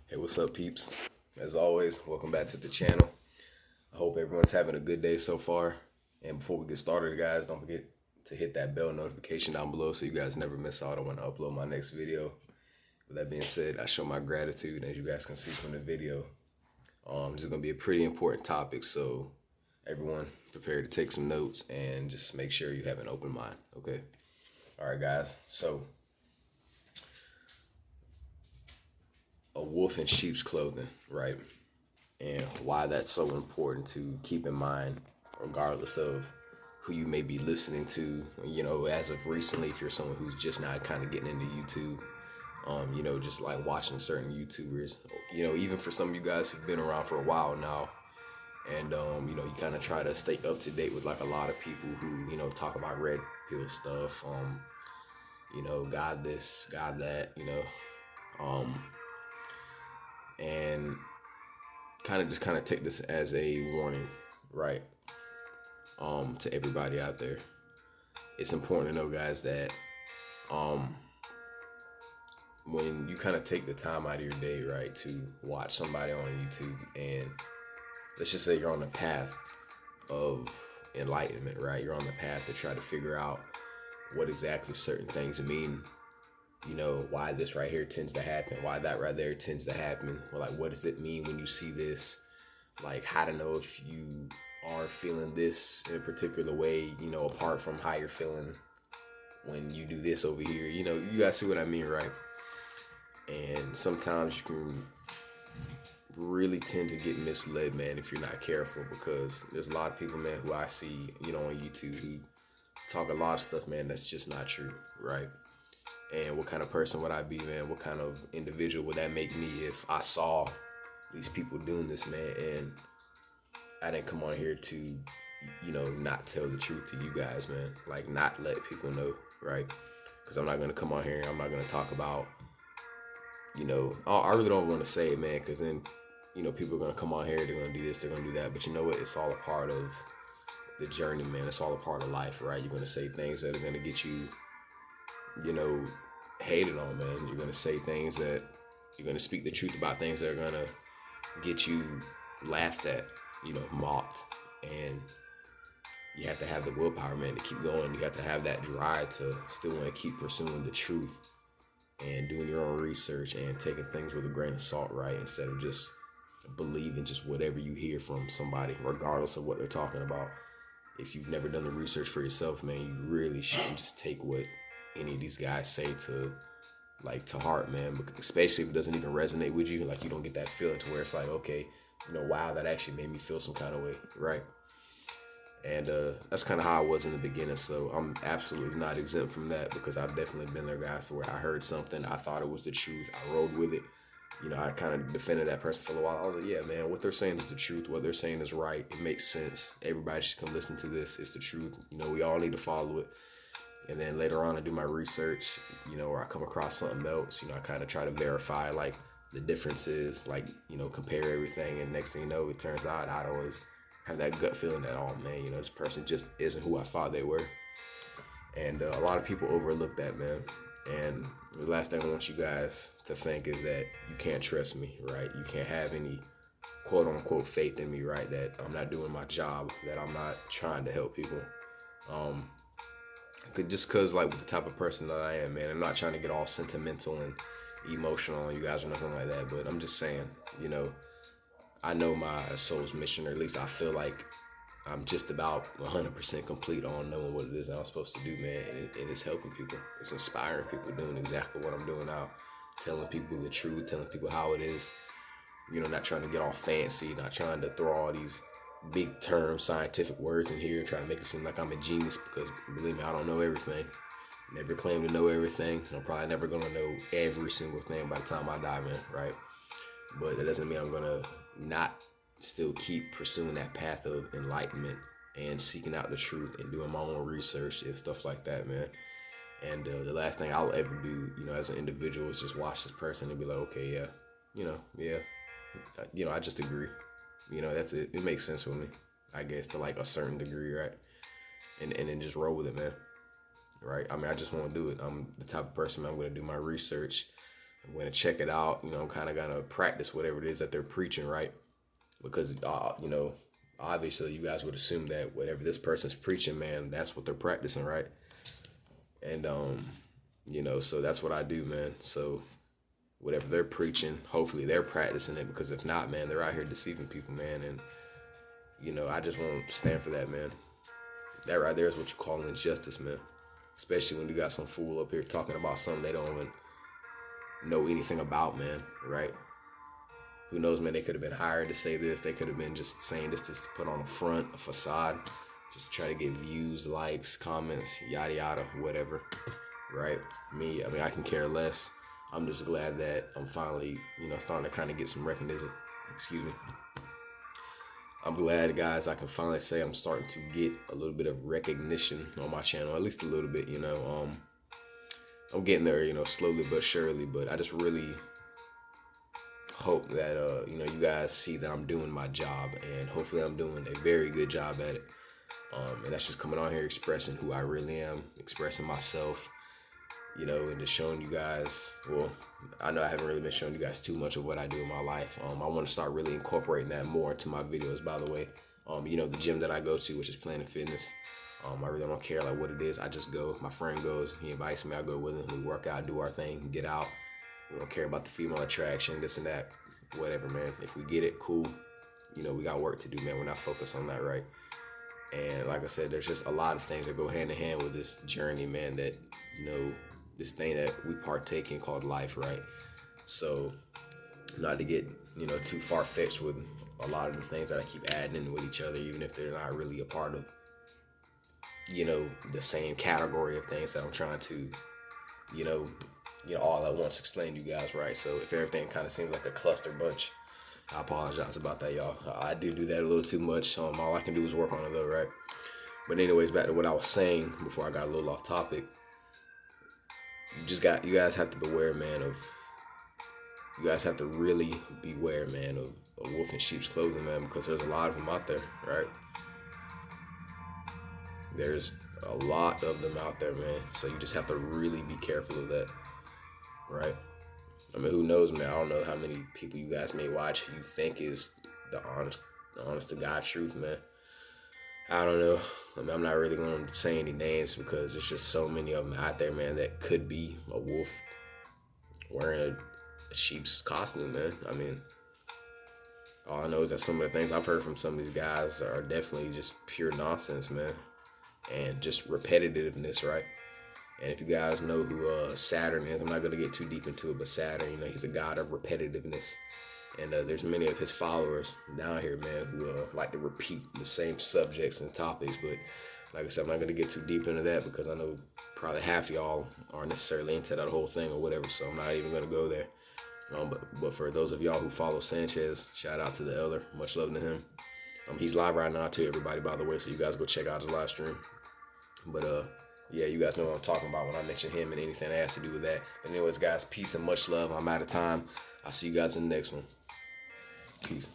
Hey, what's up, peeps? As always, welcome back to the channel. I hope everyone's having a good day so far. And before we get started, guys, don't forget to hit that bell notification down below so you guys never miss out on when I upload my next video. With that being said, I show my gratitude, as you guys can see from the video. This is going to be a pretty important topic, so everyone prepare to take some notes and just make sure you have an open mind, okay? All right, guys. So, a wolf in sheep's clothing, right? And why that's so important to keep in mind, regardless of who you may be listening to. As of recently, if you're someone who's just now kind of getting into YouTube, just like watching certain YouTubers, even for some of you guys who've been around for a while now, and you kind of try to stay up to date with like a lot of people who, talk about red pill stuff, God this, God that, um, and kind of take this as a warning, right? To everybody out there. It's important to know, guys, that um when you kind of take the time out of your day, right, to watch somebody on YouTube, and let's just say you're on the path of enlightenment, right? You're on the path to try to figure out what exactly certain things mean, why this right here tends to happen, why that right there tends to happen, or like what does it mean when you see this, like how to know if you are feeling this in a particular way, apart from how you're feeling when you do this over here. You guys see what I mean, right? And sometimes you can really tend to get misled, man, if you're not careful, because there's a lot of people, man, who I see, on YouTube who talk a lot of stuff, man, that's just not true, right? And what kind of person would I be, man? What kind of individual would that make me if I saw these people doing this, man, and I didn't come on here to, not tell the truth to you guys, man. Like, not let people know, right? Because I'm not going to come on here and I'm not going to talk about, I really don't want to say it, man, because then, people are going to come on here, they're going to do this, they're going to do that. But you know what? It's all a part of the journey, man. It's all a part of life, right? You're going to say things that are going to get you, you know, hated on, man. You're going to say things that, you're going to speak the truth about things that are going to get you laughed at, mocked. And you have to have the willpower, man, to keep going. You have to have that drive to still want to keep pursuing the truth and doing your own research and taking things with a grain of salt, right? Instead of just believing just whatever you hear from somebody, regardless of what they're talking about. If you've never done the research for yourself, man, you really shouldn't just take what any of these guys say to heart, man. Especially if it doesn't even resonate with you, like you don't get that feeling to where it's like, okay, wow, that actually made me feel some kind of way, right? And that's kind of how I was in the beginning. So I'm absolutely not exempt from that, because I've definitely been there, guys, to where I heard something, I thought it was the truth, I rode with it. I kind of defended that person for a while. I was like, yeah, man, what they're saying is the truth. What they're saying is right. It makes sense. Everybody should come listen to this. It's the truth. We all need to follow it. And then later on, I do my research, or I come across something else, I kind of try to verify, like, the differences, like, compare everything. And next thing you know, it turns out I'd always have that gut feeling that, oh, man, this person just isn't who I thought they were. And a lot of people overlook that, man. And the last thing I want you guys to think is that you can't trust me, right? You can't have any quote unquote faith in me, right? That I'm not doing my job, that I'm not trying to help people. Just cause like with the type of person that I am, man, I'm not trying to get all sentimental and emotional on you guys or nothing like that. But I'm just saying, I know my soul's mission, or at least I feel like I'm just about 100% complete on knowing what it is that I'm supposed to do, man. And it's helping people. It's inspiring people, doing exactly what I'm doing now. Telling people the truth, telling people how it is. Not trying to get all fancy, not trying to throw all these big term scientific words in here and try to make it seem like I'm a genius, because believe me, I don't know everything. Never claim to know everything. I'm probably never gonna know every single thing by the time I die, man, right? But that doesn't mean I'm gonna not still keep pursuing that path of enlightenment and seeking out the truth and doing my own research and stuff like that, man. And the last thing I'll ever do, as an individual, is just watch this person and be like, okay, yeah, yeah, I just agree. That's it. It makes sense with me, I guess, to like a certain degree, right? And then just roll with it, man. Right? I mean, I just want to do it. I'm the type of person, man, I'm going to do my research. I'm going to check it out. You know, I'm kind of going to practice whatever it is that they're preaching, right? Because, you know, obviously you guys would assume that whatever this person's preaching, man, that's what they're practicing, right? And, you know, so that's what I do, man. So whatever they're preaching, hopefully they're practicing it, because if not, man, they're out here deceiving people, man. And, you know, I just want to stand for that, man. That right there is what you call injustice, man. Especially when you got some fool up here talking about something they don't even know anything about, man, right? Who knows, man, they could have been hired to say this. They could have been just saying this just to put on a front, a facade, just to try to get views, likes, comments, yada, yada, whatever, right? Me, I mean, I can care less. I'm just glad that I'm finally, you know, starting to kind of get some recognition. Excuse me. I'm glad, guys, I can finally say I'm starting to get a little bit of recognition on my channel, at least a little bit, you know. I'm getting there, you know, slowly but surely, but I just really hope that, you know, you guys see that I'm doing my job, and hopefully I'm doing a very good job at it. And that's just coming on here expressing who I really am, expressing myself, you know, and just showing you guys, well, I know I haven't really been showing you guys too much of what I do in my life. I want to start really incorporating that more into my videos, by the way. You know, the gym that I go to, which is Planet Fitness, I really don't care like what it is. I just go. My friend goes, he invites me, I go with him. We work out, do our thing, get out. We don't care about the female attraction, this and that, whatever, man. If we get it, cool. You know, we got work to do, man. We're not focused on that, right? And like I said, there's just a lot of things that go hand in hand with this journey, man, that, you know, this thing that we partake in called life, right? So not to get, you know, too far-fetched with a lot of the things that I keep adding in with each other, even if they're not really a part of, you know, the same category of things that I'm trying to, you know, all at once explain to you guys, right? So if everything kind of seems like a cluster bunch, I apologize about that, y'all. I do that a little too much. All I can do is work on it though, right? But anyways, back to what I was saying before I got a little off topic. You guys have to beware, man, you guys have to really beware, man, of a wolf in sheep's clothing, man, because there's a lot of them out there, right? There's a lot of them out there, man. So you just have to really be careful of that, right? I mean, who knows, man? I don't know how many people you guys may watch you think is the honest to God truth, man. I don't know. I mean, I'm not really going to say any names because there's just so many of them out there, man, that could be a wolf wearing a sheep's costume, man. I mean, all I know is that some of the things I've heard from some of these guys are definitely just pure nonsense, man. And just repetitiveness, right? And if you guys know who Saturn is, I'm not going to get too deep into it, but Saturn, you know, he's a god of repetitiveness. And there's many of his followers down here, man, who like to repeat the same subjects and topics. But like I said, I'm not going to get too deep into that because I know probably half y'all aren't necessarily into that whole thing or whatever. So I'm not even going to go there. But for those of y'all who follow Sanchez, shout out to the elder. Much love to him. He's live right now too, everybody, by the way. So you guys go check out his live stream. But yeah, you guys know what I'm talking about when I mention him and anything that has to do with that. But anyways, guys, peace and much love. I'm out of time. I'll see you guys in the next one. Peace.